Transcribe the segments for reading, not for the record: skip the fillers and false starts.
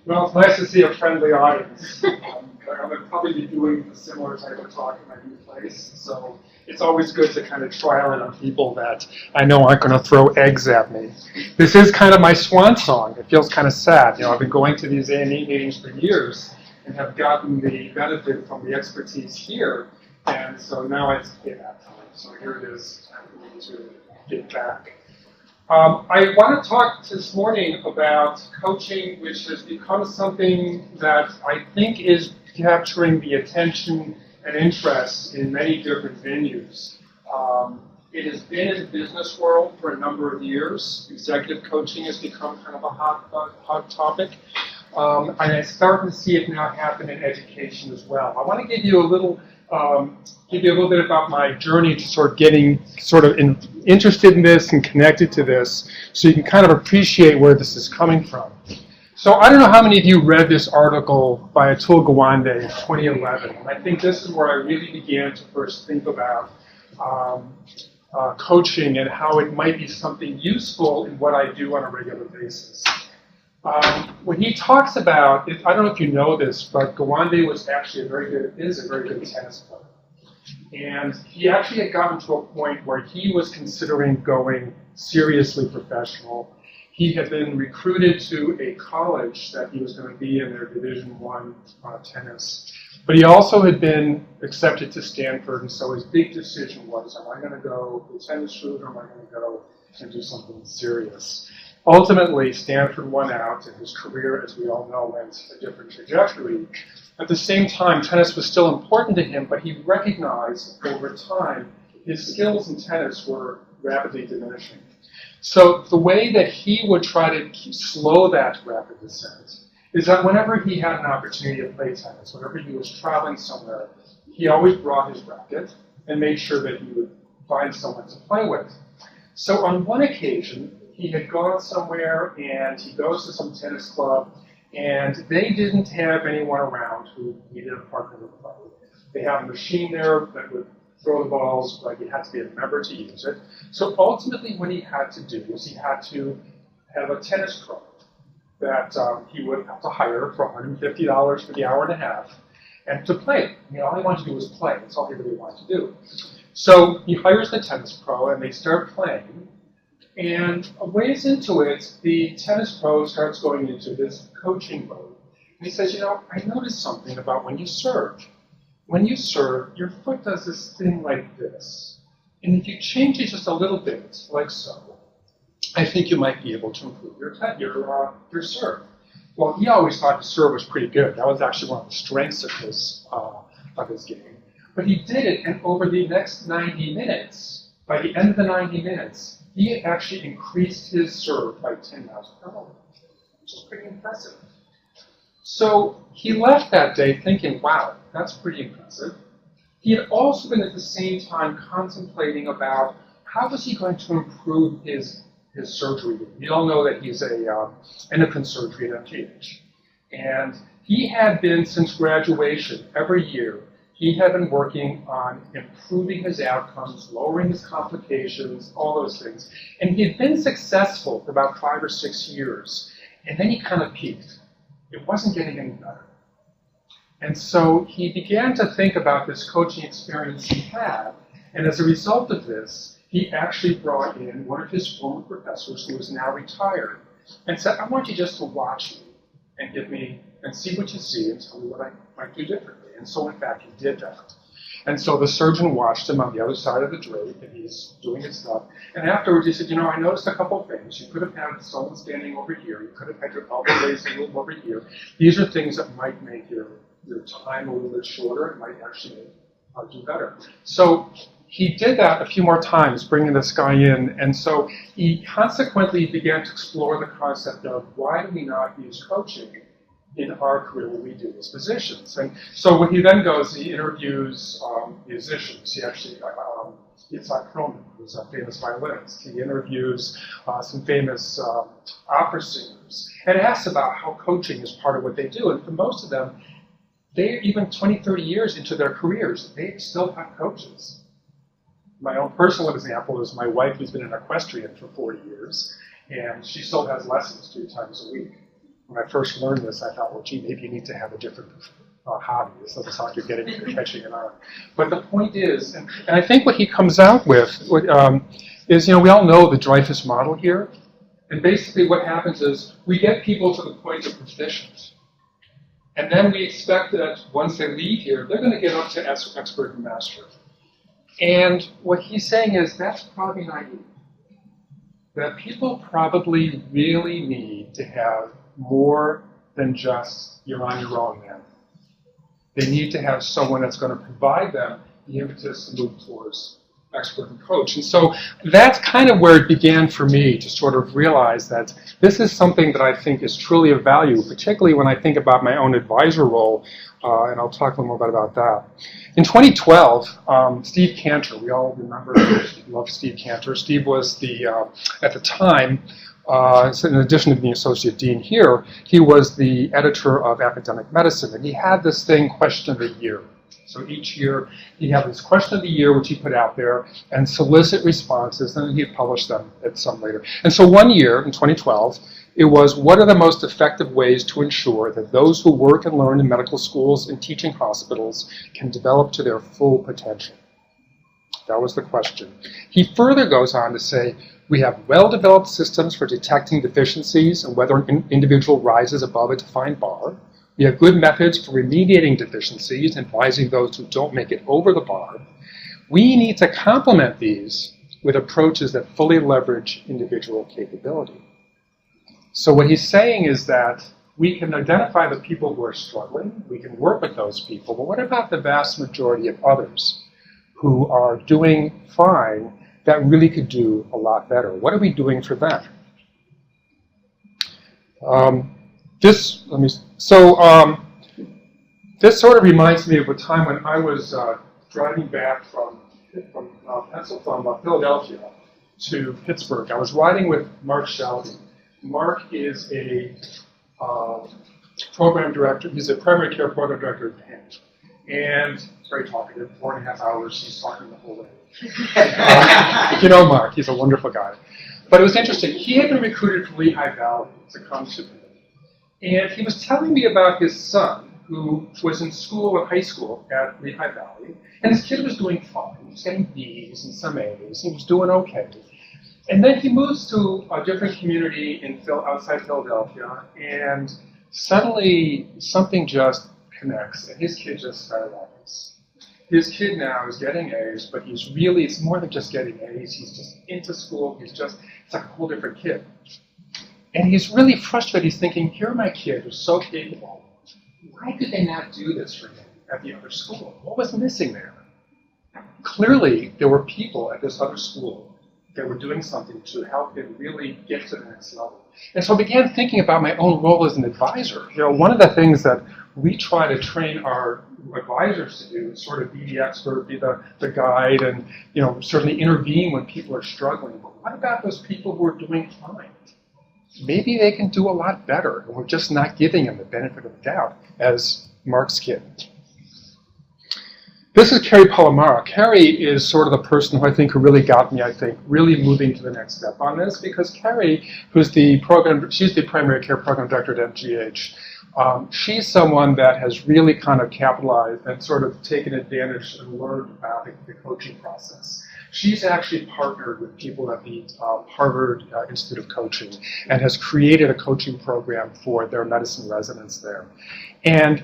Well, it's nice to see a friendly audience. I'm going to probably be doing a similar type of talk in my new place, so it's always good to kind of trial it on people that I know aren't going to throw eggs at me. This is kind of my swan song. It feels kind of sad. You know, I've been going to these A&E meetings for years and have gotten the benefit from the expertise here, and so now it's payback time. So here it is, time for me to get back. I want to talk this morning about coaching, which has become something that I think is capturing the attention and interest in many different venues. It has been in the business world for a number of years. Executive coaching has become kind of a hot topic. And I'm starting to see it now happen in education as well. I want to give you a little bit about my journey to sort of getting interested in this and connected to this, so you can kind of appreciate where this is coming from. So I don't know how many of you read this article by Atul Gawande in 2011, and I think this is where I really began to first think about coaching and how it might be something useful in what I do on a regular basis. When he talks about, I don't know if you know this, but Gawande is a very good tennis player. And he actually had gotten to a point where he was considering going seriously professional. He had been recruited to a college that he was going to be in their Division I tennis. But he also had been accepted to Stanford, and so his big decision was, am I going to go the tennis route, or am I going to go and do something serious? Ultimately, Stanford won out, and his career, as we all know, went a different trajectory. At the same time, tennis was still important to him, but he recognized over time his skills in tennis were rapidly diminishing. So the way that he would try to slow that rapid descent is that whenever he had an opportunity to play tennis, whenever he was traveling somewhere, he always brought his racket and made sure that he would find someone to play with. So on one occasion, he had gone somewhere and he goes to some tennis club, and they didn't have anyone around who needed a partner to play with. They had a machine there that would throw the balls, but you had to be a member to use it. So ultimately what he had to do was he had to have a tennis pro that he would have to hire for $150 for the hour and a half and to play. I mean, all he wanted to do was play. That's all he really wanted to do. So he hires the tennis pro and they start playing. And a ways into it, the tennis pro starts going into this coaching mode. And he says, I noticed something about when you serve. When you serve, your foot does this thing like this. And if you change it just a little bit, like so, I think you might be able to improve your serve. Well, he always thought his serve was pretty good. That was actually one of the strengths of his game. But he did it, and over the next 90 minutes, by the end of the 90 minutes, he actually increased his serve by 10 miles per hour, which is pretty impressive. So he left that day thinking, wow, that's pretty impressive. He had also been at the same time contemplating about how was he going to improve his surgery. We all know that he's a endocrine surgery at MGH. And he had been, since graduation, every year, he had been working on improving his outcomes, lowering his complications, all those things. And he had been successful for about 5 or 6 years. And then he kind of peaked. It wasn't getting any better. And so he began to think about this coaching experience he had. And as a result of this, he actually brought in one of his former professors who is now retired and said, I want you just to watch me and give me and see what you see and tell me what I might do differently. And so, in fact, he did that. And so the surgeon watched him on the other side of the drape, and he's doing his stuff. And afterwards, he said, I noticed a couple of things. You could have had someone standing over here. You could have had your elbow raised a little over here. These are things that might make your time a little bit shorter and might actually do better. So he did that a few more times, bringing this guy in. And so he consequently began to explore the concept of why do we not use coaching in our career when we do as physicians. And so when he then goes, he interviews musicians. He actually, Itzhak Perlman, who's a famous violinist. He interviews some famous opera singers and asks about how coaching is part of what they do. And for most of them, they even 20, 30 years into their careers, they still have coaches. My own personal example is my wife, who's been an equestrian for 40 years, and she still has lessons 3 times a week. When I first learned this, I thought, well, gee, maybe you need to have a different hobby. This doesn't sound like you're catching it on. But the point is, and I think what he comes out with is, we all know the Dreyfus model here. And basically what happens is we get people to the point of proficiency. And then we expect that once they leave here, they're going to get up to expert and master. And what he's saying is that's probably naive. That people probably really need to have more than just you're on your own now. They need to have someone that's going to provide them the impetus to move towards expert and coach. And so that's kind of where it began for me to sort of realize that this is something that I think is truly of value, particularly when I think about my own advisor role, and I'll talk a little more about that. In 2012, Steve Cantor, we all remember, love Steve Cantor. Steve was at the time, so in addition to being associate dean here, he was the editor of Academic Medicine, and he had this thing, Question of the Year. So each year, he'd have this Question of the Year, which he put out there, and solicit responses, and then he'd publish them at some later. And so one year, in 2012, it was, what are the most effective ways to ensure that those who work and learn in medical schools and teaching hospitals can develop to their full potential? That was the question. He further goes on to say, we have well-developed systems for detecting deficiencies and whether an individual rises above a defined bar. We have good methods for remediating deficiencies and advising those who don't make it over the bar. We need to complement these with approaches that fully leverage individual capability. So what he's saying is that we can identify the people who are struggling, we can work with those people, but what about the vast majority of others who are doing fine that really could do a lot better? What are we doing for them? This sort of reminds me of a time when I was driving back from Philadelphia to Pittsburgh. I was riding with Mark Shelby. Mark is a program director. He's a primary care program director at Penn. And very talkative, 4.5 hours, he's talking the whole way. You know Mark, he's a wonderful guy. But it was interesting. He had been recruited from Lehigh Valley to come to Penn. And he was telling me about his son, who was in high school at Lehigh Valley, and his kid was doing fine. He was getting B's and some A's. He was doing okay. And then he moves to a different community outside Philadelphia, and suddenly something just connects, and his kid just skyrockets. His kid now is getting A's, but it's more than just getting A's. He's just into school. It's like a whole different kid. And he's really frustrated. He's thinking, here my kid who's so capable. Why could they not do this for him at the other school? What was missing there? Clearly, there were people at this other school that were doing something to help him really get to the next level. And so I began thinking about my own role as an advisor. One of the things that we try to train our advisors to do is sort of be the expert, be the guide, and certainly intervene when people are struggling. But what about those people who are doing fine? Maybe they can do a lot better, and we're just not giving them the benefit of the doubt, as Mark's kid. This is Carrie Palomara. Carrie is sort of the person who really got me, really moving to the next step on this, because Carrie, she's the primary care program director at MGH. She's someone that has really kind of capitalized and sort of taken advantage and learned about the coaching process. She's actually partnered with people at the Harvard Institute of Coaching and has created a coaching program for their medicine residents there. And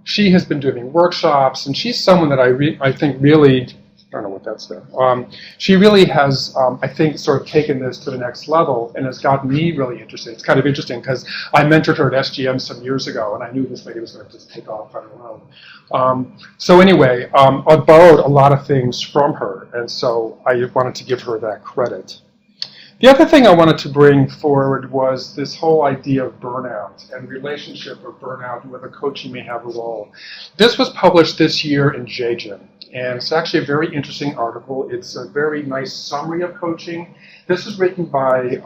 she has been doing workshops, and she's someone that I think really, I don't know what that's there. She really has, I think, sort of taken this to the next level and has gotten me really interested. It's kind of interesting because I mentored her at SGM some years ago, and I knew this lady was going to just take off on her own. So anyway, I borrowed a lot of things from her, and so I wanted to give her that credit. The other thing I wanted to bring forward was this whole idea of burnout and relationship of burnout and whether coaching may have a role. This was published this year in JGIM, and it's actually a very interesting article. It's a very nice summary of coaching. This is written by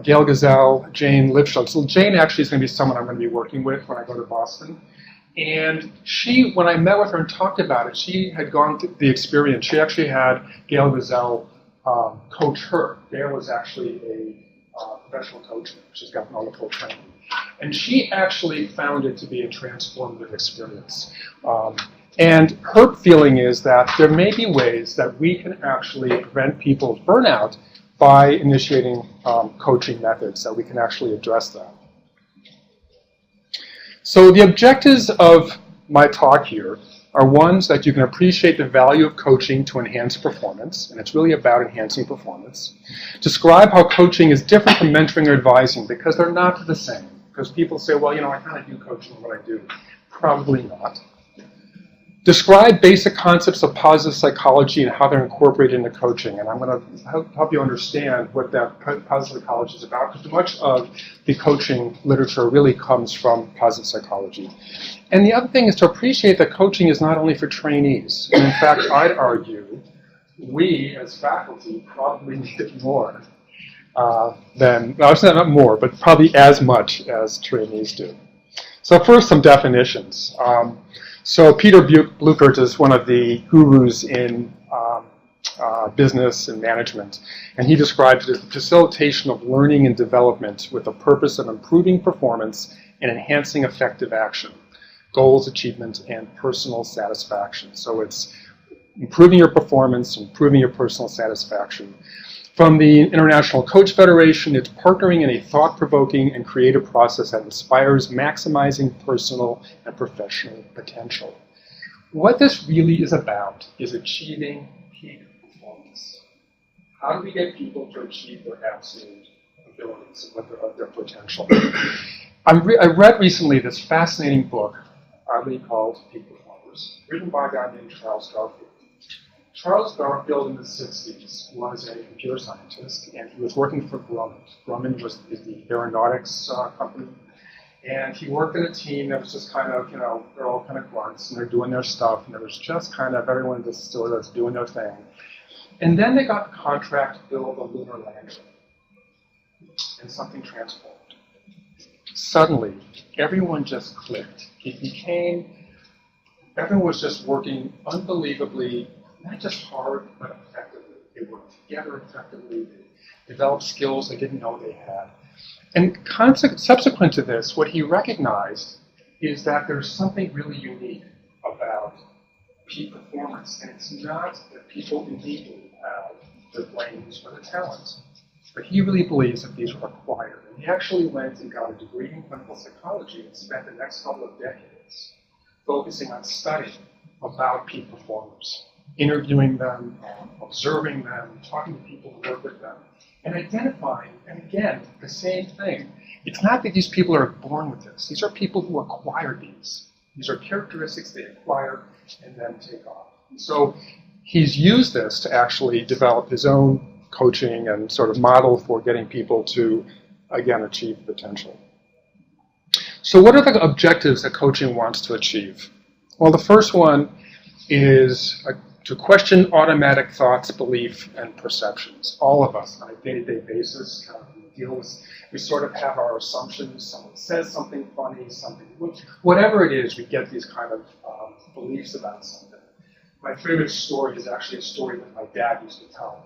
Gail Gazelle, Jane Lipschutz. So Jane actually is going to be someone I'm going to be working with when I go to Boston. And when I met with her and talked about it, she had gone through the experience. She actually had Gail Gazelle coach her. Gail was actually a professional coaching. She's gotten all the full training. And she actually found it to be a transformative experience. And her feeling is that there may be ways that we can actually prevent people's burnout by initiating coaching methods, that we can actually address that. So the objectives of my talk here are ones that you can appreciate the value of coaching to enhance performance, and it's really about enhancing performance. Describe how coaching is different from mentoring or advising, because they're not the same. Because people say, well, I kind of do coaching what I do. Probably not. Describe basic concepts of positive psychology and how they're incorporated into coaching. And I'm going to help you understand what that positive psychology is about, because much of the coaching literature really comes from positive psychology. And the other thing is to appreciate that coaching is not only for trainees. And in fact, I'd argue we as faculty probably need it more than, no, it's not more, but probably as much as trainees do. So first, some definitions. So Peter Bluchert is one of the gurus in business and management, and he describes it as the facilitation of learning and development with the purpose of improving performance and enhancing effective action, goals, achievement, and personal satisfaction. So it's improving your performance, improving your personal satisfaction. From the International Coach Federation, it's partnering in a thought-provoking and creative process that inspires maximizing personal and professional potential. What this really is about is achieving peak performance. How do we get people to achieve their absolute abilities and what their potential? I read recently this fascinating book, oddly called Peak Performers, written by a guy named Charles Garfield. Charles Garfield in the 60s was a computer scientist, and he was working for Grumman. Grumman is the aeronautics company. And he worked in a team that was just kind of, they're all kind of grunts, and they're doing their stuff, and there was just kind of everyone just still was doing their thing. And then they got the contract to build a lunar lander, and something transformed. Suddenly, everyone just clicked. Everyone was just working unbelievably, not just hard, but effectively. They worked together effectively. They developed skills they didn't know they had. And subsequent to this, what he recognized is that there's something really unique about peak performance. And it's not that people innately have the brains or the talent. But he really believes that these are acquired. And he actually went and got a degree in clinical psychology and spent the next couple of decades focusing on studying about peak performers, interviewing them, observing them, talking to people who work with them, and identifying, and again, the same thing. It's not that these people are born with this. These are people who acquire these. These are characteristics they acquire and then take off. And so he's used this to actually develop his own coaching and sort of model for getting people to, again, achieve potential. So what are the objectives that coaching wants to achieve? Well, the first one is to question automatic thoughts, belief, and perceptions. All of us on a day-to-day basis we sort of have our assumptions. Someone says something funny, whatever it is, we get these kind of beliefs about something. My favorite story is actually a story that my dad used to tell.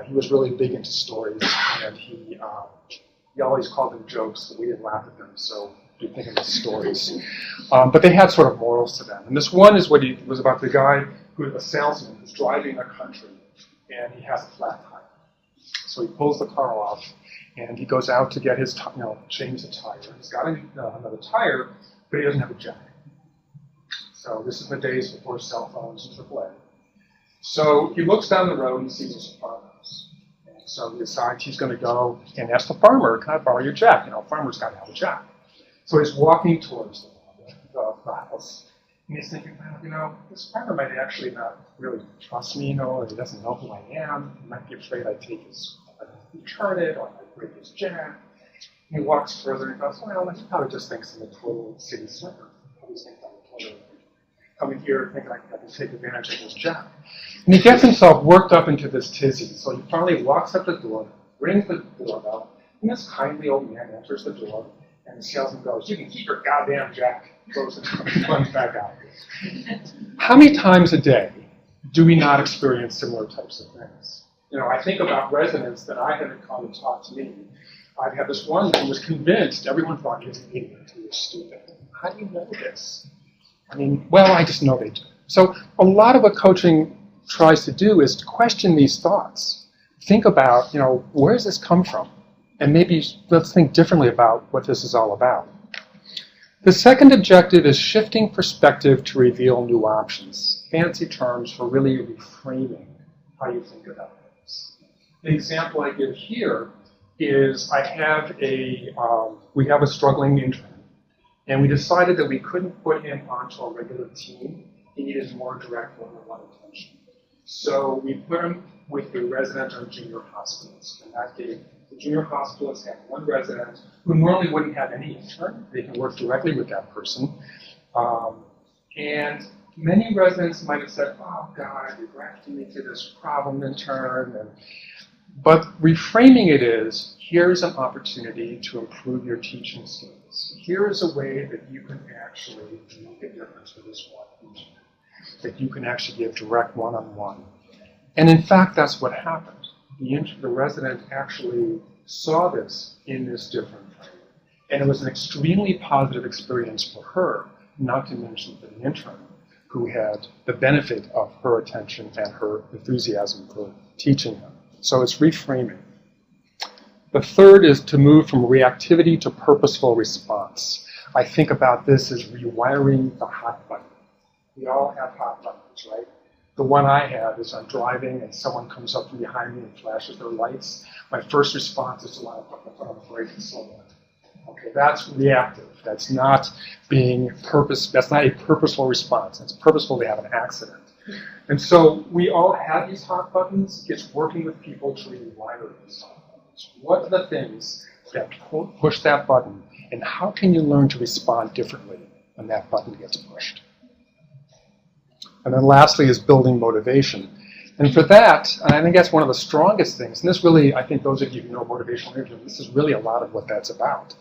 He was really big into stories, and he always called them jokes, but we didn't laugh at them, so we think of them as stories. But they had sort of morals to them. And this one is what he was about the guy a salesman who's driving a country, and he has a flat tire. So he pulls the car off, and he goes out to get his, change the tire. He's got another tire, but he doesn't have a jack. So this is the days before cell phones and AAA. So he looks down the road and sees this farmhouse. And so he decides he's going to go and ask the farmer, can I borrow your jack? Farmer's got to have a jack. So he's walking towards the house. And he's thinking, well, this farmer might actually not really trust me, or he doesn't know who I am. He might be afraid I'd return it, or I might break his jack. And he walks further and goes, well, he probably just thinks I'm a total city slicker. He probably thinks I'm a total coming here thinking I can take advantage of his jack. And he gets himself worked up into this tizzy. So he finally walks up the door, rings the doorbell, and this kindly old man enters the door, and the salesman goes, you can keep your goddamn jack. Goes and runs back out. How many times a day do we not experience similar types of things? I think about residents that I had to come and talk to me. I had this one that was convinced, everyone thought he was an idiot, he was stupid. How do you know this? I just know they do. So a lot of what coaching tries to do is to question these thoughts. Think about, where does this come from? And maybe let's think differently about what this is all about. The second objective is shifting perspective to reveal new options. Fancy terms for really reframing how you think about things. The example I give here is we have a struggling intern, and we decided that we couldn't put him onto a regular team. He needed more direct one-on-one attention. So we put him with a resident on junior hospitals, and that gave the junior hospitals had one resident who normally wouldn't have any intern. They can work directly with that person. And many residents might have said, oh, God, you're grafting me to this problem intern. But reframing it is, here's an opportunity to improve your teaching skills. Here is a way that you can actually make a difference with this one intern, that you can actually give direct one-on-one. And in fact, that's what happened. The resident actually saw this in this different way. And it was an extremely positive experience for her, not to mention for the intern, who had the benefit of her attention and her enthusiasm for teaching him. So it's reframing. The third is to move from reactivity to purposeful response. I think about this as rewiring the hot button. We all have hot buttons, right? The one I have is I'm driving and someone comes up from behind me and flashes their lights. My first response is to line up my foot on the brake and slow down. Okay, that's reactive. That's not that's not a purposeful response. It's purposeful to have an accident. And so we all have these hot buttons. It's working with people to rewire these hot buttons. What are the things that push that button, and how can you learn to respond differently when that button gets pushed? And then lastly is building motivation. And for that, and I think that's one of the strongest things, and this really, I think those of you who know motivational interviewing, this is really a lot of what that's about.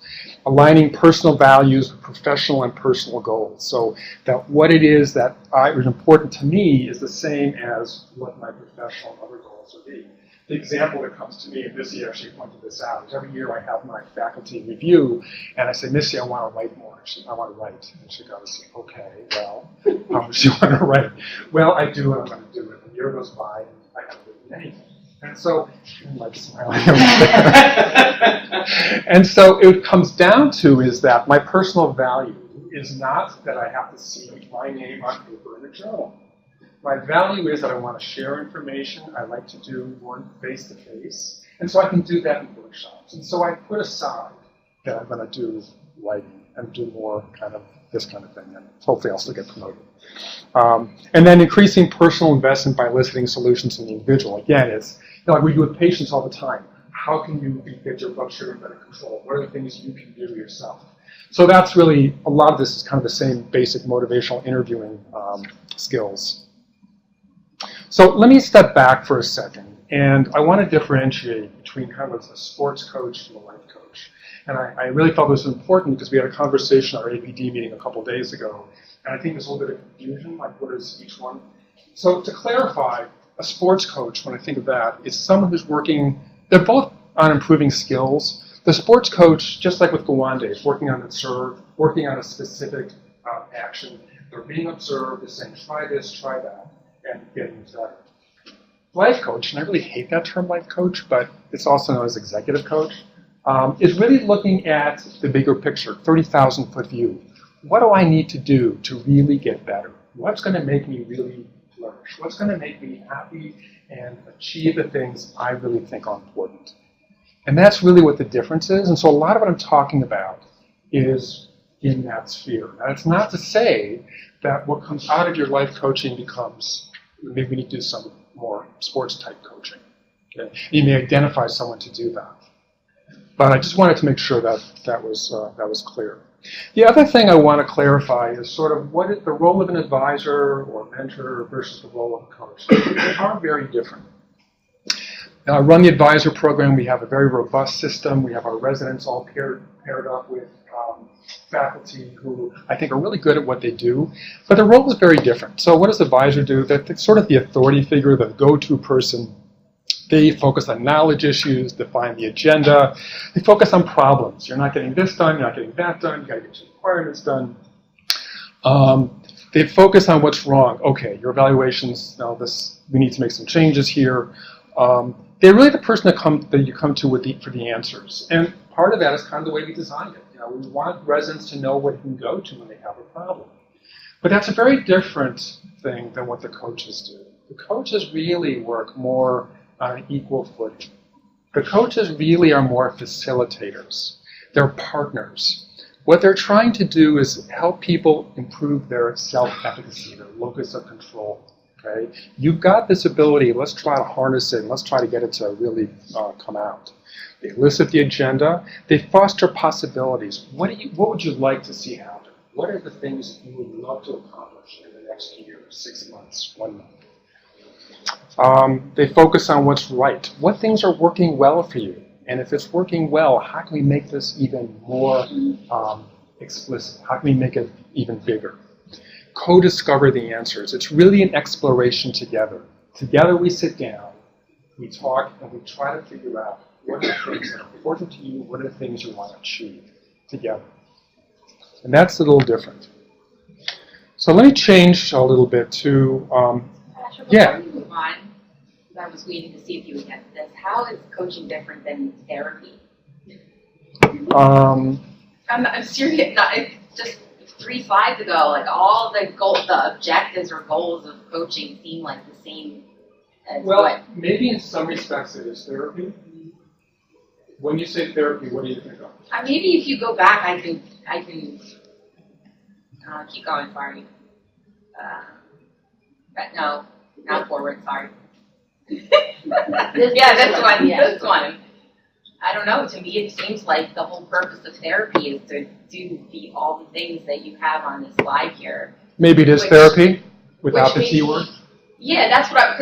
Aligning personal values with professional and personal goals. So that what it is that is important to me is the same as what my professional and other goals would be. The example that comes to me, and Missy actually pointed this out, is every year I have my faculty review, and I say, Missy, I want to write more. I want to write. And she goes, okay, well, how much do you want to write? Well, I do, and I'm going to do it. And a year goes by, and I haven't written anything. And so, I'm like smiling. And so it comes down to is that my personal value is not that I have to see my name on paper in a journal. My value is that I want to share information. I like to do more face-to-face. And so I can do that in workshops. And so I put aside that I'm going to do writing and do more kind of this kind of thing. And hopefully I'll still get promoted. And then increasing personal investment by eliciting solutions from the individual. Again, it's like we do with patients all the time. How can you get your blood sugar under control? What are the things you can do yourself? So that's really, a lot of this is kind of the same basic motivational interviewing skills. So let me step back for a second, and I want to differentiate between kind of a sports coach and a life coach. And I really felt this was important because we had a conversation at our APD meeting a couple days ago, and I think there's a little bit of confusion, like what is each one? So to clarify, a sports coach, when I think of that, is someone who's working, they're both on improving skills. The sports coach, just like with Gawande, is working on a serve, working on a specific action. They're being observed, they're saying, try this, try that, and getting better. Life coach, and I really hate that term life coach, but it's also known as executive coach, is really looking at the bigger picture, 30,000-foot view. What do I need to do to really get better? What's going to make me really flourish? What's going to make me happy and achieve the things I really think are important? And that's really what the difference is. And so a lot of what I'm talking about is in that sphere. Now, it's not to say that what comes out of your life coaching becomes, maybe we need to do some more sports-type coaching. Okay? You may identify someone to do that. But I just wanted to make sure that that was clear. The other thing I want to clarify is sort of what is the role of an advisor or mentor versus the role of a coach. They are very different. Now, I run the advisor program. We have a very robust system. We have our residents all paired up with faculty who I think are really good at what they do, but the role is very different. So what does the advisor do? That's sort of the authority figure, the go-to person They focus on knowledge issues, define the agenda. They focus on problems. You're not getting this done, you're not getting that done, you got to get your requirements done. They focus on what's wrong. Okay, your evaluations, now we need to make some changes here. They're really the person that you come to for the answers. And part of that is kind of the way we designed it. We want residents to know what they can go to when they have a problem. But that's a very different thing than what the coaches do. The coaches really work more on an equal footing. The coaches really are more facilitators. They're partners. What they're trying to do is help people improve their self-efficacy, their locus of control. Okay? You've got this ability, let's try to harness it, and let's try to get it to really come out. They elicit the agenda. They foster possibilities. What would you like to see happen? What are the things that you would love to accomplish in the next year, 6 months, 1 month? They focus on what's right. What things are working well for you? And if it's working well, how can we make this even more explicit? How can we make it even bigger? Co-discover the answers. It's really an exploration together. Together we sit down, we talk, and we try to figure out what are the things that are important to you, what are the things you want to achieve together. And that's a little different. So let me change a little bit to, Patrick, before we move on, I was waiting to see if you would get this. How is coaching different than therapy? I'm serious. Just 3 slides ago, like all the objectives or goals of coaching seem like the same as maybe in some respects it is therapy. When you say therapy, what do you think of? Maybe if you go back, I can keep going. Sorry. No, not forward. Sorry. This one. I don't know. To me, it seems like the whole purpose of therapy is to do all the things that you have on this slide here. Maybe it is therapy without the T word. Yeah, that's what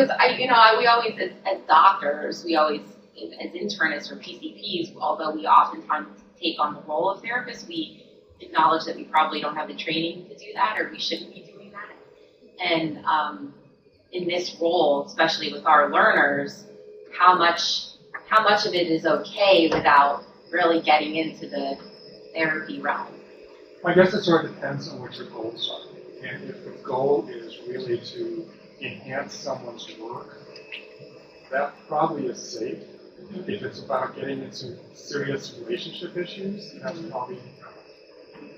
we always, as doctors, as internists or PCPs, although we oftentimes take on the role of therapists, we acknowledge that we probably don't have the training to do that, or we shouldn't be doing that. And in this role, especially with our learners, how much of it is okay without really getting into the therapy realm? I guess it sort of depends on what your goals are. And if the goal is really to enhance someone's work, that probably is safe. If it's about getting into serious relationship issues, that's probably incorrect.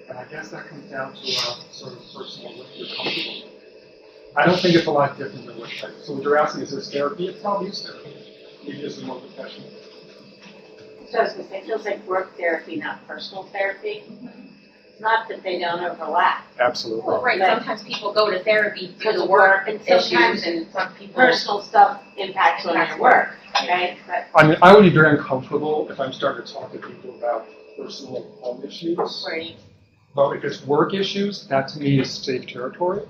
And I guess that comes down to sort of personal what you're comfortable with. I don't think it's a lot different than what type. So what you're asking is this therapy? It probably is therapy. Maybe it's more professional. So I was going to say, it feels like work therapy, not personal therapy. It's not that they don't overlap. Absolutely. Well, right. Sometimes people go to therapy due to work issues, and some people personal stuff impacts on your work, right? But I would be very uncomfortable if I'm starting to talk to people about personal home issues. Right. But if it's work issues, that to me is safe territory.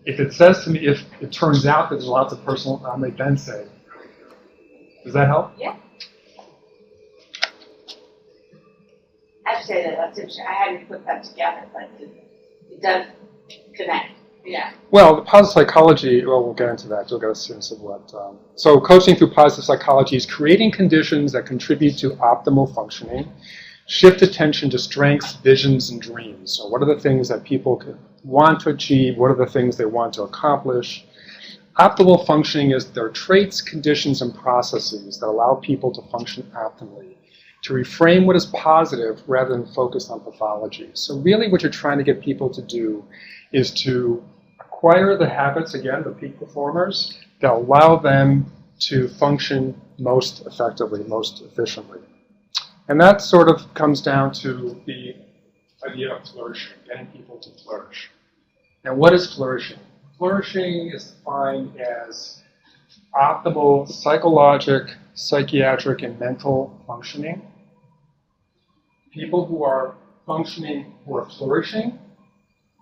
If it says to me, if it turns out that there's lots of personal, I may then say, does that help? Yeah. I have to say that's interesting. I hadn't put that together, but it does connect. Yeah. Well, the positive psychology, we'll get into that. You'll get a sense of what. So coaching through positive psychology is creating conditions that contribute to optimal functioning, shift attention to strengths, visions, and dreams. So what are the things that people could want to achieve? What are the things they want to accomplish? Optimal functioning is their traits, conditions, and processes that allow people to function optimally, to reframe what is positive rather than focus on pathology. So really what you're trying to get people to do is to acquire the habits, again, the peak performers, that allow them to function most effectively, most efficiently. And that sort of comes down to the idea of flourishing, getting people to flourish. Now, what is flourishing? Flourishing is defined as optimal psychologic, psychiatric, and mental functioning. People who are functioning, who are flourishing,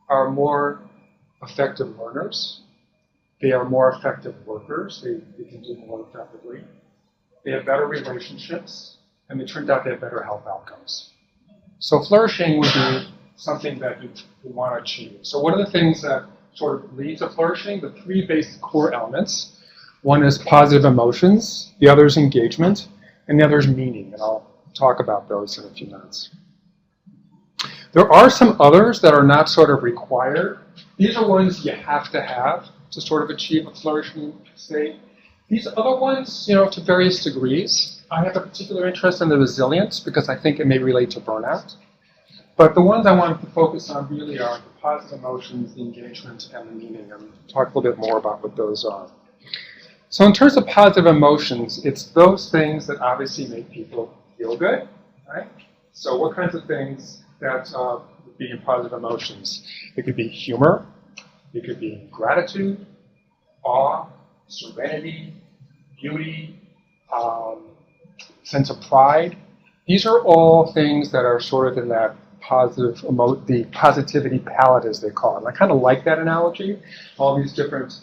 are more effective learners. They are more effective workers. They can do more effectively. They have better relationships, and it turns out they have better health outcomes. So flourishing would be something that you want to achieve. So what are the things that sort of lead to flourishing? The three basic core elements One is positive emotions, the other is engagement, and the other is meaning, and I'll talk about those in a few minutes. There are some others that are not sort of required. These are ones you have to sort of achieve a flourishing state. These other ones, to various degrees. I have a particular interest in the resilience because I think it may relate to burnout. But the ones I wanted to focus on really are the positive emotions, the engagement, and the meaning, and talk a little bit more about what those are. So in terms of positive emotions, it's those things that obviously make people feel good, right? So what kinds of things that would be positive emotions? It could be humor, it could be gratitude, awe, serenity, beauty, sense of pride. These are all things that are sort of in that positive, the positivity palette, as they call it. And I kind of like that analogy, all these different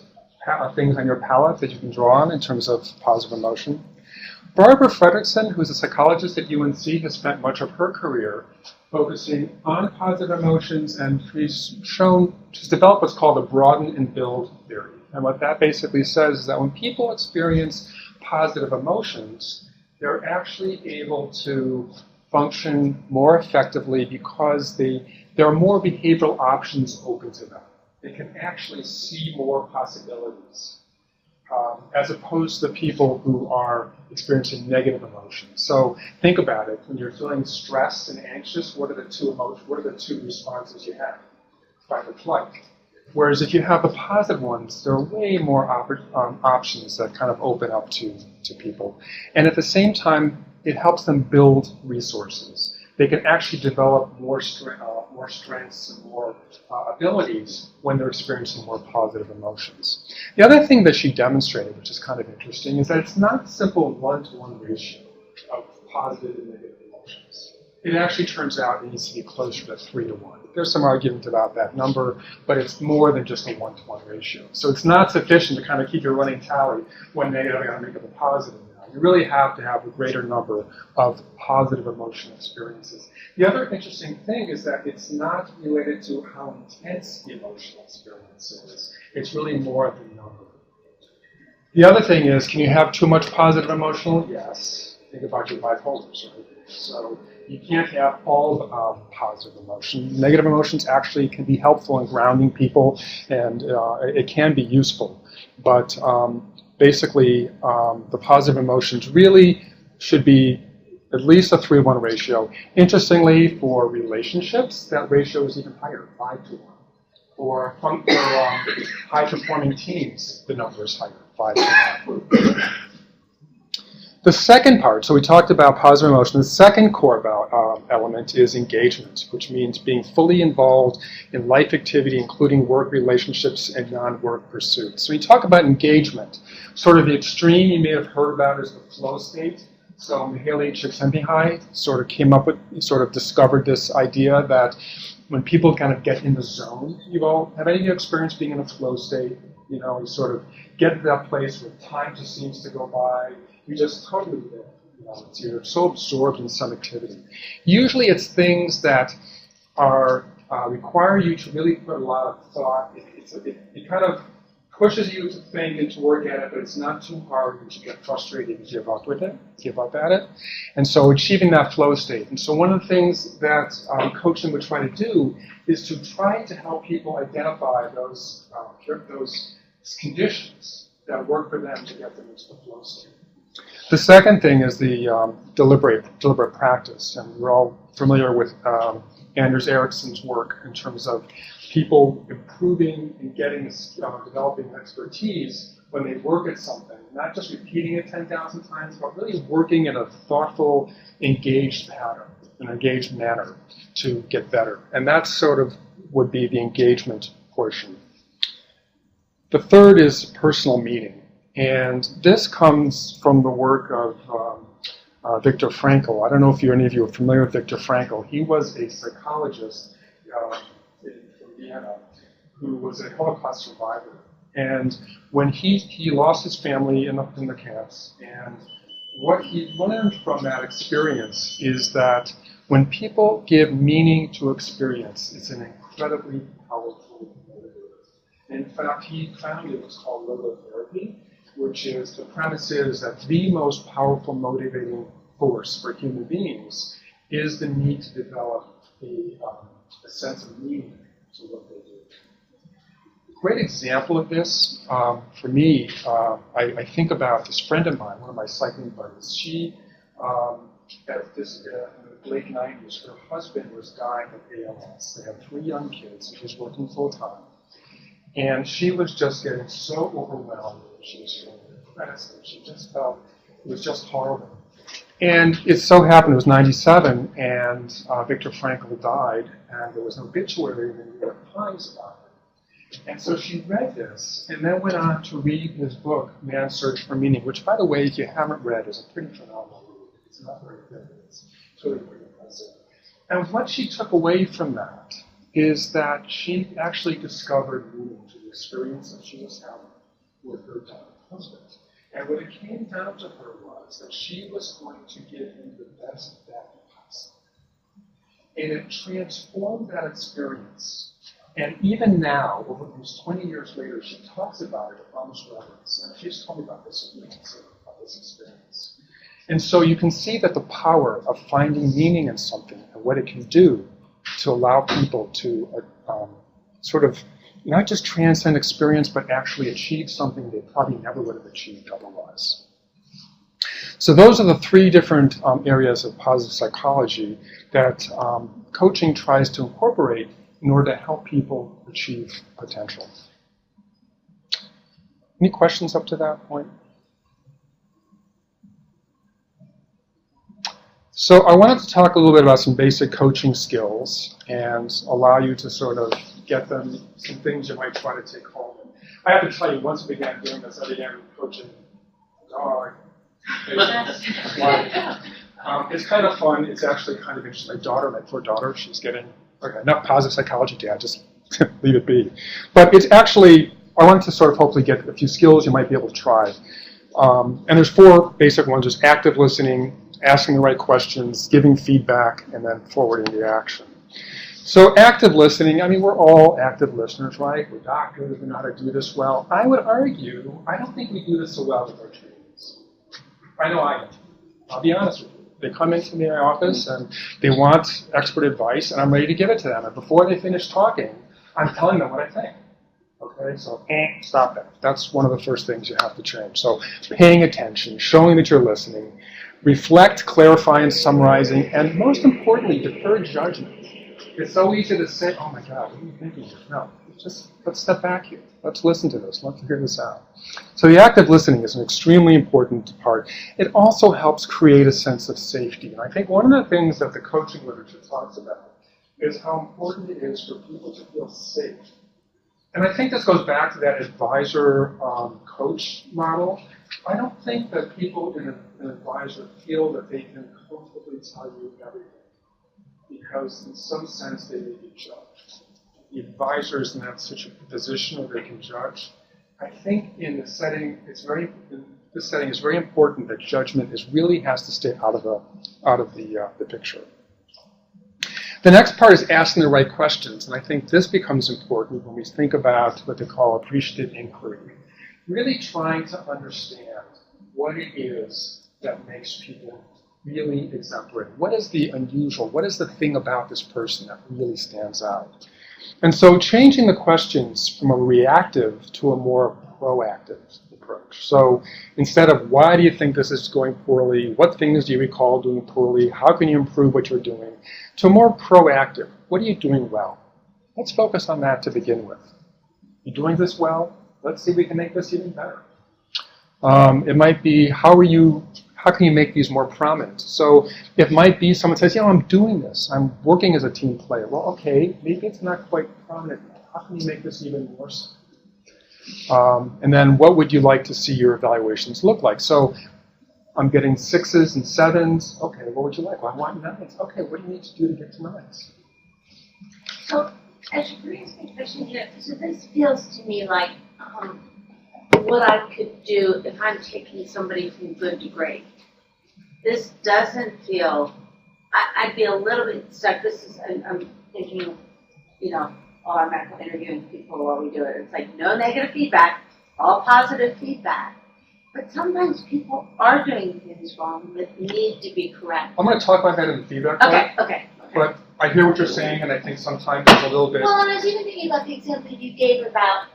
things on your palette that you can draw on in terms of positive emotion. Barbara Fredrickson, who's a psychologist at UNC, has spent much of her career focusing on positive emotions, and she's developed what's called a broaden and build theory. And what that basically says is that when people experience positive emotions, they're actually able to function more effectively because there are more behavioral options open to them. They can actually see more possibilities, as opposed to the people who are experiencing negative emotions. So think about it. When you're feeling stressed and anxious, what are the two responses you have? Fight or flight. Whereas if you have the positive ones, there are way more options that kind of open up to people. And at the same time, it helps them build resources. They can actually develop more strengths and more abilities when they're experiencing more positive emotions. The other thing that she demonstrated, which is kind of interesting, is that it's not a simple one-to-one ratio of positive and negative emotions. It actually turns out it needs to be closer to 3-to-1. There's some argument about that number, but it's more than just a one-to-one ratio. So it's not sufficient to kind of keep your running tally when negative and make up a positive. You really have to have a greater number of positive emotional experiences. The other interesting thing is that it's not related to how intense the emotional experience is. It's really more the number. The other thing is, can you have too much positive emotional? Yes. Think about your bipolars, right? So you can't have all positive emotions. Negative emotions actually can be helpful in grounding people, and it can be useful. But basically, the positive emotions really should be at least a 3-to-1 ratio. Interestingly, for relationships, that ratio is even higher, 5-to-1. For high-performing teams, the number is higher, 5-to-1. The second part, so we talked about positive emotion. The second core element is engagement, which means being fully involved in life activity, including work relationships and non-work pursuits. So we talk about engagement. Sort of the extreme you may have heard about is the flow state. So Mihaly Csikszentmihalyi sort of discovered this idea that when people kind of get in the zone, have any of you experienced being in a flow state? You sort of get to that place where time just seems to go by. You just totally there. You're so absorbed in some activity. Usually it's things that are require you to really put a lot of thought. It kind of pushes you to think and to work at it, but it's not too hard that you get frustrated and give up at it. And so achieving that flow state. And so one of the things that coaching would try to do is to try to help people identify those conditions that work for them to get them into the flow state. The second thing is the deliberate practice, and we're all familiar with Anders Ericsson's work in terms of people improving and developing expertise when they work at something, not just repeating it 10,000 times, but really working in a thoughtful, engaged pattern, an engaged manner to get better. And that sort of would be the engagement portion. The third is personal meaning. And this comes from the work of Viktor Frankl. I don't know if any of you are familiar with Viktor Frankl. He was a psychologist from Vienna who was a Holocaust survivor. And when he lost his family in the camps, and what he learned from that experience is that when people give meaning to experience, it's an incredibly powerful motivator. In fact, he found it was called logotherapy. which is the premise is that the most powerful motivating force for human beings is the need to develop a sense of meaning to what they do. A great example of this, for me, I think about this friend of mine, one of my cycling buddies. She, at this, in the late 90s, her husband was dying of ALS. They had 3 young kids, and she was working full time. And she was just getting so overwhelmed. She was feeling depressed, and she just felt it was just horrible. And it so happened it was 97, and Viktor Frankl died, and there was an obituary in the New York Times about it. And so she read this, and then went on to read his book, Man's Search for Meaning, which, by the way, if you haven't read, is a pretty phenomenal read. It's not very good, it's really pretty impressive. And what she took away from that is that she actually discovered meaning to the experience that she was having with her dying husband. And what it came down to her was that she was going to give him the best that possible. And it transformed that experience. And even now, over these 20 years later, she talks about it with almost reverence. And she's told me about this experience. And so you can see that the power of finding meaning in something and what it can do to allow people to sort of not just transcend experience, but actually achieve something they probably never would have achieved otherwise. So those are the 3 different areas of positive psychology that coaching tries to incorporate in order to help people achieve potential. Any questions up to that point? So I wanted to talk a little bit about some basic coaching skills and allow you to sort of get them, some things you might try to take home. I have to tell you, once we began doing this, I began coaching a dog. It's kind of fun. It's actually kind of interesting. My poor daughter, she's getting, okay, enough positive psychology, Dad, just leave it be. But it's actually, I wanted to sort of hopefully get a few skills you might be able to try. And there's 4 basic ones. There's active listening, asking the right questions, giving feedback, and then forwarding the action. So active listening, I mean, we're all active listeners, right? We're doctors, we know how to do this well. I would argue, I don't think we do this so well with our trainees. I know I don't. I'll be honest with you. They come into my office and they want expert advice, and I'm ready to give it to them. And before they finish talking, I'm telling them what I think. Okay, so stop that. That's one of the first things you have to change. So paying attention, showing that you're listening, reflect, clarify, and summarizing, and most importantly, defer judgment. It's so easy to say, oh my God, what are you thinking here? No, just let's step back here. Let's listen to this. Let's figure this out. So the active listening is an extremely important part. It also helps create a sense of safety. And I think one of the things that the coaching literature talks about is how important it is for people to feel safe. And I think this goes back to that advisor-coach model. I don't think that people in an advisor feel that they can comfortably tell you everything, because in some sense they may be judged. The advisor is in that position where they can judge. I think in this setting it's very important that judgment really has to stay out of the picture. The next part is asking the right questions, and I think this becomes important when we think about what they call appreciative inquiry. Really trying to understand what it is that makes people really exemplary. What is the unusual? What is the thing about this person that really stands out? And so changing the questions from a reactive to a more proactive approach. So instead of why do you think this is going poorly, what things do you recall doing poorly, how can you improve what you're doing, to a more proactive, what are you doing well? Let's focus on that to begin with. You're doing this well? Let's see if we can make this even better. It might be, how can you make these more prominent? So it might be someone says, I'm doing this. I'm working as a team player. Well, okay, maybe it's not quite prominent. How can you make this even more so? And then what would you like to see your evaluations look like? So I'm getting 6s and 7s. Okay, what would you like? Well, I want 9s. Okay, what do you need to do to get to 9s? So, as you raise my question here, so this feels to me like what I could do if I'm taking somebody from good to great. This doesn't feel, I'd be a little bit stuck. I'm thinking, automatically interviewing people while we do it. It's like no negative feedback, all positive feedback. But sometimes people are doing things wrong that need to be corrected. I'm going to talk about that in the feedback part, Okay. but I hear what you're saying, and I think sometimes it's a little bit. Well, and I was even thinking about the example you gave about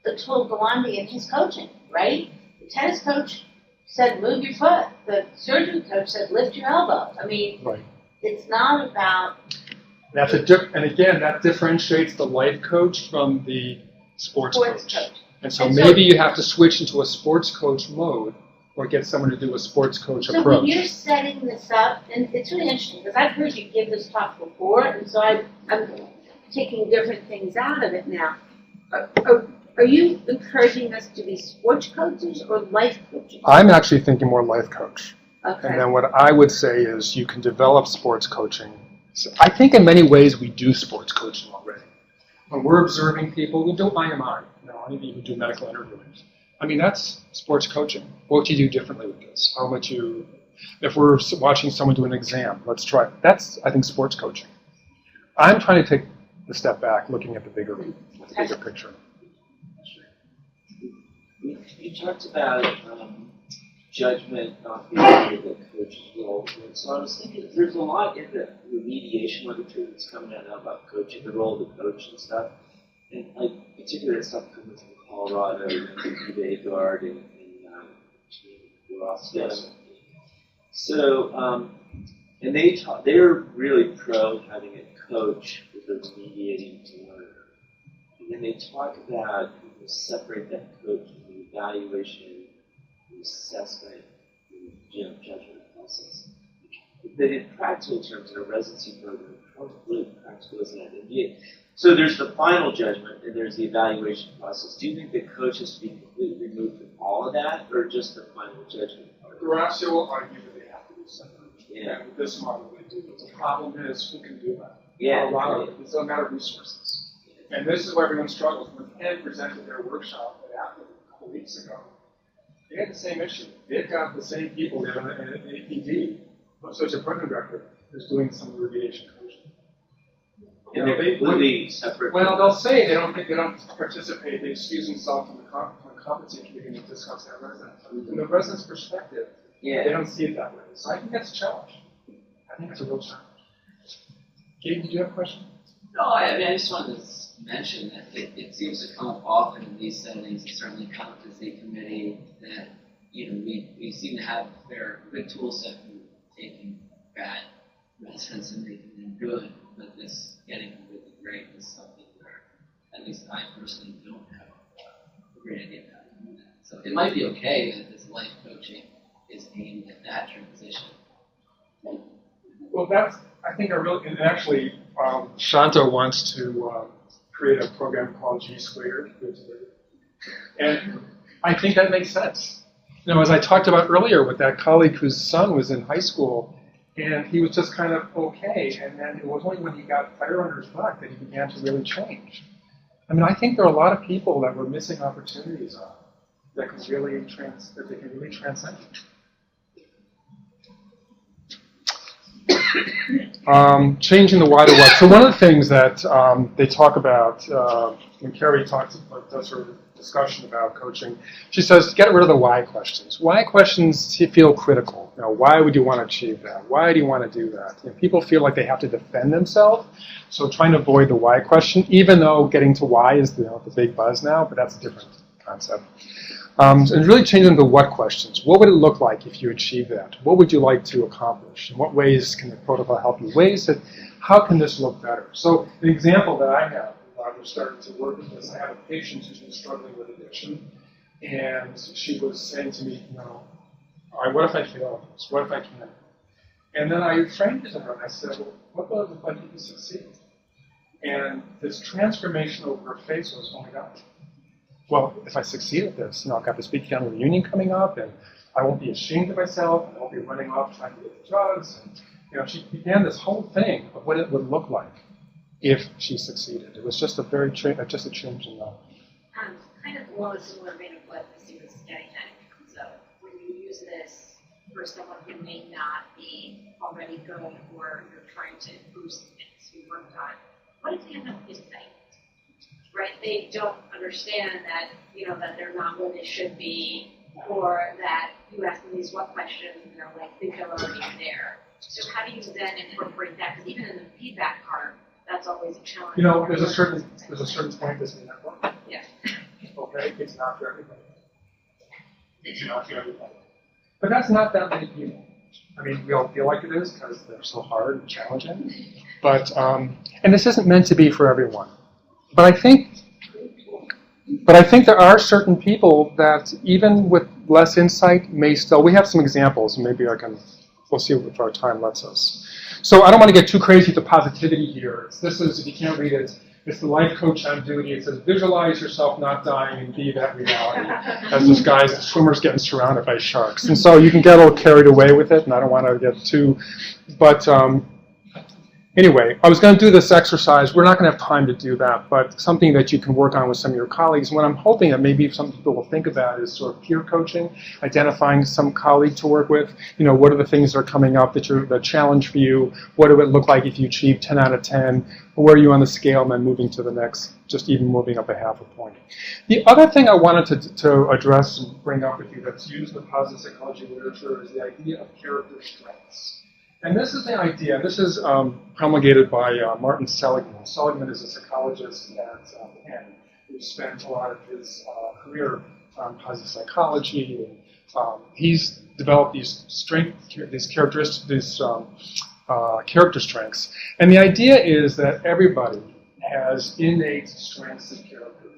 the Atul Gawande and his coaching, right? The tennis coach said, move your foot. The surgery coach said, lift your elbow. I mean, Right. it's not about That's and again, that differentiates the life coach from the sports coach. And so And so- maybe you have to switch into a sports coach mode or get someone to do a sports coach So when approach. you're setting this up, and it's really interesting because I've heard you give this talk before, and so I'm taking different things out of it now. Are you encouraging us to be sports coaches or life coaches? I'm actually thinking more life coach. Okay. And then what I would say is you can develop sports coaching. So I think in many ways we do sports coaching already. When we're observing people, we do IMI. Any of you who do medical interviewing. I mean, that's sports coaching. What would you do differently with this? How much you, if we're watching someone do an exam, let's try. That's, I think, sports coaching. I'm trying to take the step back, looking at the bigger picture. You talked about judgment not being the coach's role. And so I was thinking, there's a lot in the remediation literature that's coming out now about coaching, the role of the coach and stuff. And like, particularly that stuff coming from Colorado, eBay Guard and Ross. Yes. So, and they're really pro having a coach that's mediating to learner. And then they talk about people separate that coach from the evaluation, the assessment, the judgment process. But in practical terms, in a residency program, how really practical is that? And so there's the final judgment, and there's the evaluation process. Do you think the coach has to be completely removed from all of that, or just the final judgment part? Geracio will argue that they have to be separate. Yeah. And with this model they do. But the problem is, who can do that? Yeah. A lot of it's a matter of resources. And this is where everyone struggles. When Penn presented their workshop at Apple a couple weeks ago, they had the same issue. They've got the same people there in APD, such a program director, who's doing some remediation coaching. And they're completely separate. Well, they'll say they don't participate. They excuse themselves from the competency committee and discuss their residents. From the resident's perspective, they don't see it that way. So I think that's a challenge. I think it's a real challenge. Gabe, did you have a question? No, I just wanted to mention that it seems to come up often in these settings, and certainly competency committee, that we seem to have their good tool set for taking bad residents and making them good, but this getting them really great is something where at least I personally don't have a great idea of how to do that. So it might be okay that this life coaching is aimed at that transition. Well, I think, and actually, Shanta wants to create a program called G Squared. And I think that makes sense. As I talked about earlier with that colleague whose son was in high school, and he was just kind of okay, and then it was only when he got fire under his butt that he began to really change. I mean, I think there are a lot of people that we're missing opportunities on that can really transcend. Changing the why to what. So one of the things that they talk about when Carrie does her discussion about coaching, she says get rid of the why questions. Why questions feel critical. Why would you want to achieve that? Why do you want to do that? People feel like they have to defend themselves, so trying to avoid the why question, even though getting to why is the big buzz now, but that's a different concept. And really changing the what questions. What would it look like if you achieve that? What would you like to accomplish? In what ways can the protocol help you? How can this look better? So an example that I have, we're starting to work with this, I have a patient who's been struggling with addiction, and she was saying to me, what if I fail at this? What if I can't? And then I framed it to her, and I said, well, what about if I didn't succeed? And this transformation over her face was, oh my God. Well, if I succeed at this, I've got this big family reunion coming up, and I won't be ashamed of myself, I won't be running off trying to get the drugs. And, she began this whole thing of what it would look like if she succeeded. It was just a change in that. Kind of along a similar vein of what Misty was getting at. So when you use this for someone who may not be already good or you're trying to boost things you worked on, what if they have no insight? Right? They don't understand that, that they're not where they should be, or that you ask them these what questions and they're like, think they're already there. So how do you then incorporate that? Because even in the feedback part, that's always a challenge. You know, there's a certain point this may not work. Yeah. Okay, it's not for everybody. It's not for everybody. But that's not that many people. I mean, we all feel like it is because they're so hard and challenging. But and this isn't meant to be for everyone. But I think there are certain people that even with less insight may still. We have some examples. Maybe we'll see if our time lets us. So I don't want to get too crazy with the positivity here. This is, if you can't read it, it's the life coach on duty. It says, visualize yourself not dying and be that reality. As this guy's, the swimmer's getting surrounded by sharks. And so you can get a little carried away with it, and I don't want to get too, but anyway, I was going to do this exercise. We're not going to have time to do that, but something that you can work on with some of your colleagues. What I'm hoping that maybe some people will think about is sort of peer coaching, identifying some colleague to work with. You know, what are the things that are coming up that challenge for you? What do it look like if you achieve 10 out of 10? Where are you on the scale and then moving to the next, just even moving up a half a point. The other thing I wanted to address and bring up with you that's used in the positive psychology literature is the idea of character strengths. And this is the idea, this is promulgated by Martin Seligman. Seligman is a psychologist at Penn who spent a lot of his career on positive psychology. And, he's developed these characteristics, these character strengths. And the idea is that everybody has innate strengths of character.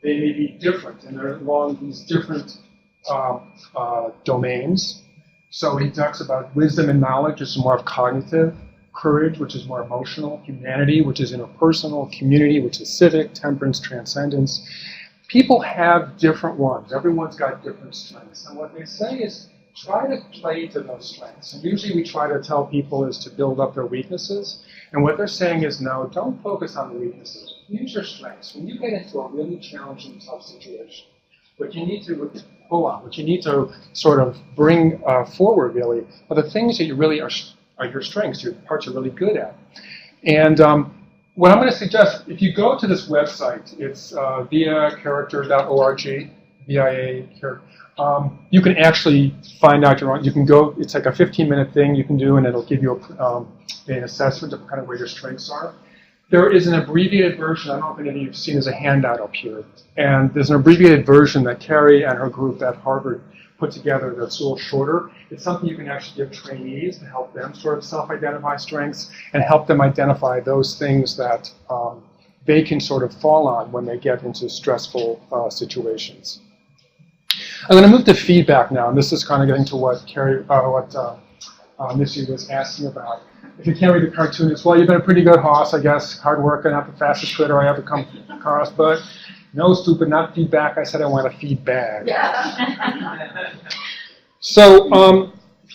They may be different, and they're along these different domains. So he talks about wisdom and knowledge, which is more of cognitive, courage, which is more emotional, humanity, which is interpersonal, community, which is civic, temperance, transcendence. People have different ones. Everyone's got different strengths. And what they say is try to play to those strengths. And usually we try to tell people is to build up their weaknesses. And what they're saying is, no, don't focus on the weaknesses. Use your strengths. When you get into a really challenging, tough situation, what you need to pull on, what you need to sort of bring forward, really, are the things that you really are your strengths, your parts you're really good at. And what I'm going to suggest, if you go to this website, it's viacharacter.org, VIA. You can actually find out your own. You can go. It's like a 15-minute thing you can do, and it'll give you an assessment of kind of where your strengths are. There is an abbreviated version. I don't know if any of you have seen. There's a handout up here, and there's an abbreviated version that Carrie and her group at Harvard put together that's a little shorter. It's something you can actually give trainees to help them sort of self-identify strengths and help them identify those things that they can sort of fall on when they get into stressful situations. I'm going to move to feedback now, and this is kind of getting to what Missy was asking about. If you can't read the cartoon, it's, well, you've been a pretty good horse, I guess, hard worker, not the fastest critter I ever come across, but no, stupid, not feedback. I said I want a feedback. Yeah. So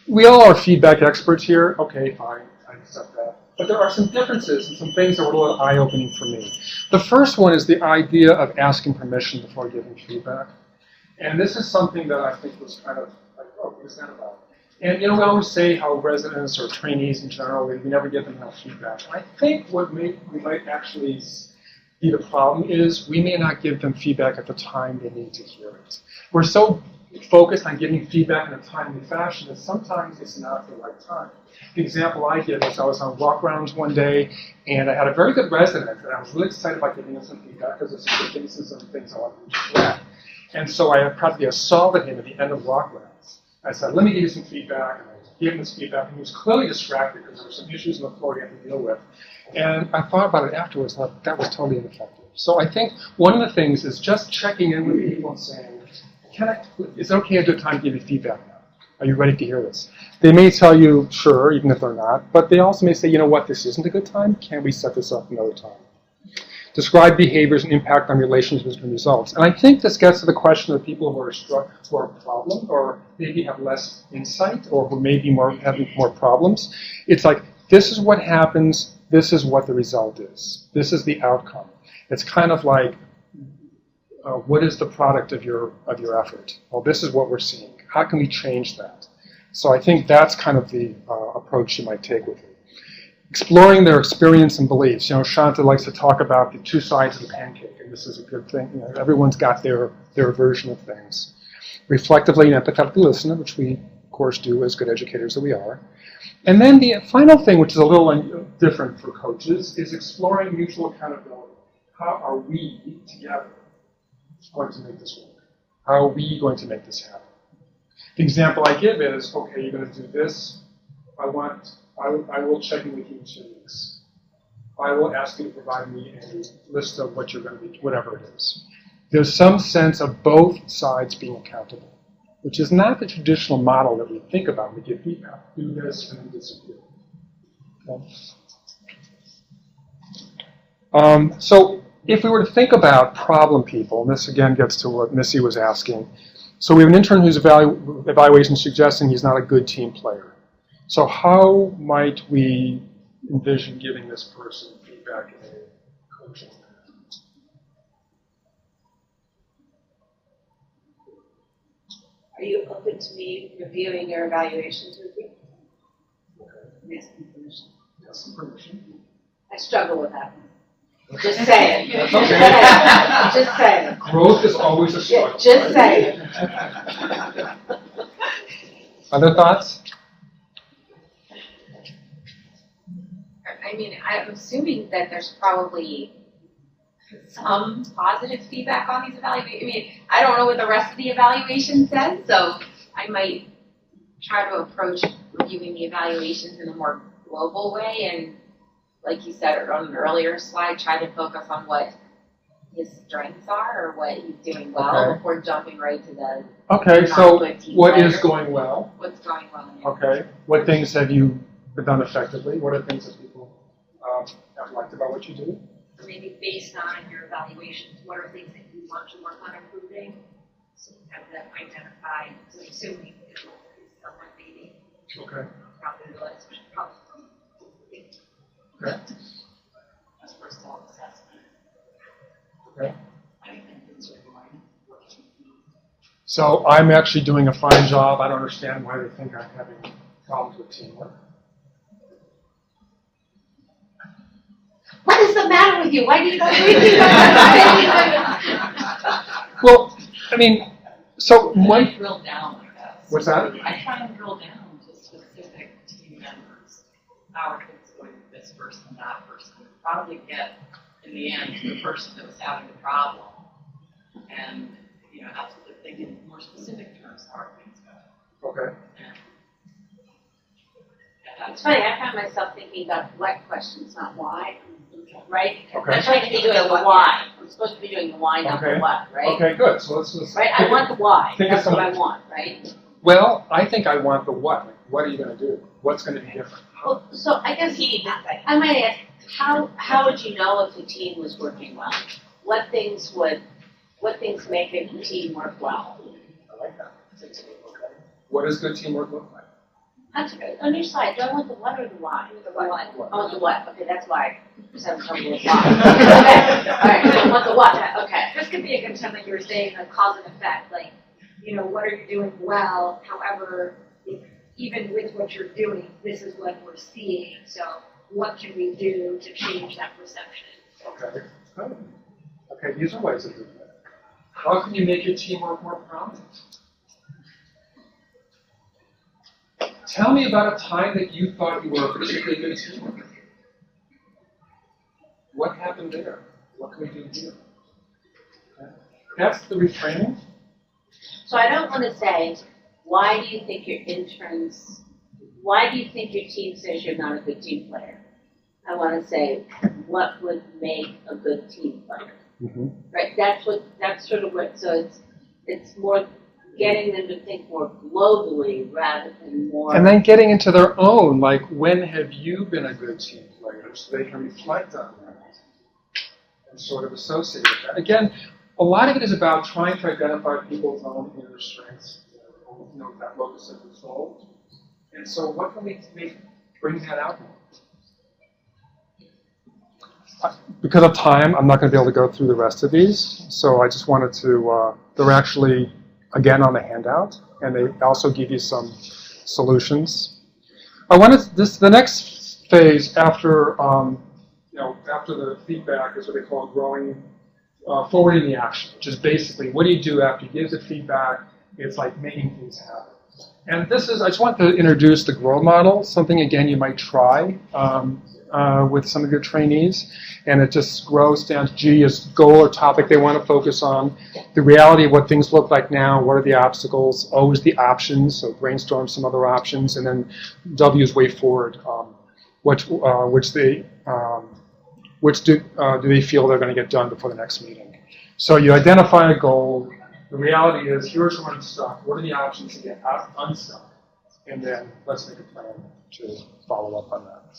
we all are feedback experts here. Okay, fine, I accept that. But there are some differences and some things that were a little eye-opening for me. The first one is the idea of asking permission before giving feedback. And this is something that I think was kind of like, oh, what is that about? And, you know, we always say how residents or trainees in general, we never give them enough feedback. I think what we might actually be the problem is we may not give them feedback at the time they need to hear it. We're so focused on giving feedback in a timely fashion that sometimes it's not the right time. The example I give is I was on walk rounds one day, and I had a very good resident, and I was really excited about giving him some feedback because there's some good cases and things I wanted to share. And so I probably assaulted him at the end of walk rounds. I said, let me give you some feedback, and I gave him this feedback, and he was clearly distracted because there were some issues on the floor he had to deal with. And I thought about it afterwards, and that was totally ineffective. So I think one of the things is just checking in with people and saying, is it okay at a good time to give you feedback now? Are you ready to hear this? They may tell you, sure, even if they're not, but they also may say, you know what, this isn't a good time. Can't we set this up another time? Describe behaviors and impact on relationships and results. And I think this gets to the question of people who are a problem or maybe have less insight or who may be having more problems. It's like, this is what happens, this is what the result is. This is the outcome. It's kind of like, what is the product of your effort? Well, this is what we're seeing. How can we change that? So I think that's kind of the approach you might take with it. Exploring their experience and beliefs. You know, Shanta likes to talk about the two sides of the pancake, and this is a good thing. You know, everyone's got their version of things. reflectively and empathetically listen, which we, of course, do as good educators that we are. And then the final thing, which is a little different for coaches, is exploring mutual accountability. How are we together going to make this work? How are we going to make this happen? The example I give is, okay, you're going to do this. I will check in with you in 2 weeks. I will ask you to provide me a list of what you're going to be, whatever it is. There's some sense of both sides being accountable, which is not the traditional model that we think about when we give feedback. Do this and then disappear. Okay. So if we were to think about problem people, and this again gets to what Missy was asking. So we have an intern whose evaluation is suggesting he's not a good team player. So how might we envision giving this person feedback in a coaching manner? Are you open to me reviewing your evaluations with you? Okay. Ask me permission. Have some permission. I struggle with that one. Just saying. That's okay. Just saying. Growth is always a struggle. Yeah, just saying. Other thoughts? I mean, I'm assuming that there's probably some positive feedback on these evaluations. I mean, I don't know what the rest of the evaluation says, so I might try to approach reviewing the evaluations in a more global way, and like you said on an earlier slide, try to focus on what his strengths are or what he's doing well Okay. before jumping right to the Okay, not so good team what player. is going well? What's going well in it. Okay. What things have you done effectively? What are things that people have liked about what you do? Or maybe based on your evaluations, what are things that you want to work on improving? So you have them identified, so assuming it's someone maybe, Okay. probably the list, which probably. Okay. As for self-assessment, Okay. I think things are going. So I'm actually doing a fine job. I don't understand why they think I'm having problems with teamwork. What is the matter with you? Why do you not read me? Well, I mean, so And I one. drill down, I guess. What's that? I try and drill down to specific team members. How are things going with this person, that person? Probably get, in the end, to the person that was having the problem. And, absolutely think in more specific terms, how are things going? Okay. And It's funny, I found myself thinking about what questions, not why. Right? Okay. I'm supposed to be doing the why. I'm supposed to be doing the why, not Okay. the what, right? Okay, good. So let's Right? I want the why. think of That's what some- I want, right? Well, I think I want the what. Like, what are you going to do? What's going to be different? Well, so I guess I might ask, how would you know if the team was working well? What things make a team work well? I like that. Okay. What does good teamwork look like? That's good. On your slide, do I want the what or the why? The what. I want the what. Okay, that's why I was having trouble with why. Okay. All right, I want the what. Okay. This could be a good time, like you were saying, a cause and effect, like, what are you doing well? However, even with what you're doing, this is what we're seeing. So what can we do to change that perception? Okay. Good. Okay, these are ways of doing it. How can you make your teamwork more prominent? Tell me about a time that you thought you were a particularly good teamer. What happened there? What can we do here? Okay. That's the reframing. So I don't want to say, why do you think your team says you're not a good team player? I want to say, what would make a good team player? Mm-hmm. Right? That's sort of what, so it's more getting them to think more globally rather than more. And then getting into their own, like, when have you been a good team player? So they can reflect on that and sort of associate with that. Again, a lot of it is about trying to identify people's own inner strengths, that locus of control. And so what can we bring that out more? Because of time, I'm not going to be able to go through the rest of these. So I just wanted to, they're actually, again, on the handout, and they also give you some solutions. The next phase after, after the feedback is what they call forwarding the action, which is basically what do you do after you give the feedback, It's like making things happen. And this is, I just want to introduce the GROW model, something, again, you might try with some of your trainees. And it just grows down to G is goal or topic they want to focus on, the reality of what things look like now, what are the obstacles, O is the options, so brainstorm some other options, and then W is way forward, which do they feel they're going to get done before the next meeting. So you identify a goal. The reality is, here's where I'm stuck. What are the options to get unstuck? And then let's make a plan to follow up on that.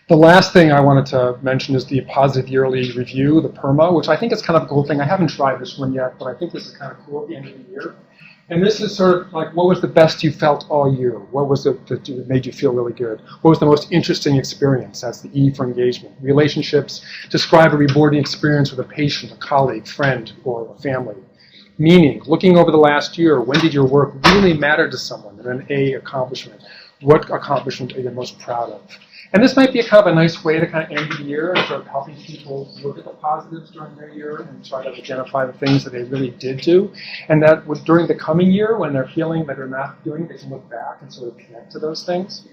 The last thing I wanted to mention is the positive yearly review, the PERMA, which I think is kind of a cool thing. I haven't tried this one yet, but I think this is kind of cool at the end of the year. And this is sort of like, what was the best you felt all year? What was it that made you feel really good? What was the most interesting experience? That's the E for engagement. Relationships, describe a rewarding experience with a patient, a colleague, friend, or a family. Meaning, looking over the last year, when did your work really matter to someone? And then A, accomplishment. What accomplishment are you most proud of? And this might be a kind of a nice way to kind of end the year and sort of helping people look at the positives during their year and try to identify the things that they really did do. And that during the coming year, when they're feeling that they're not doing, they can look back and sort of connect to those things.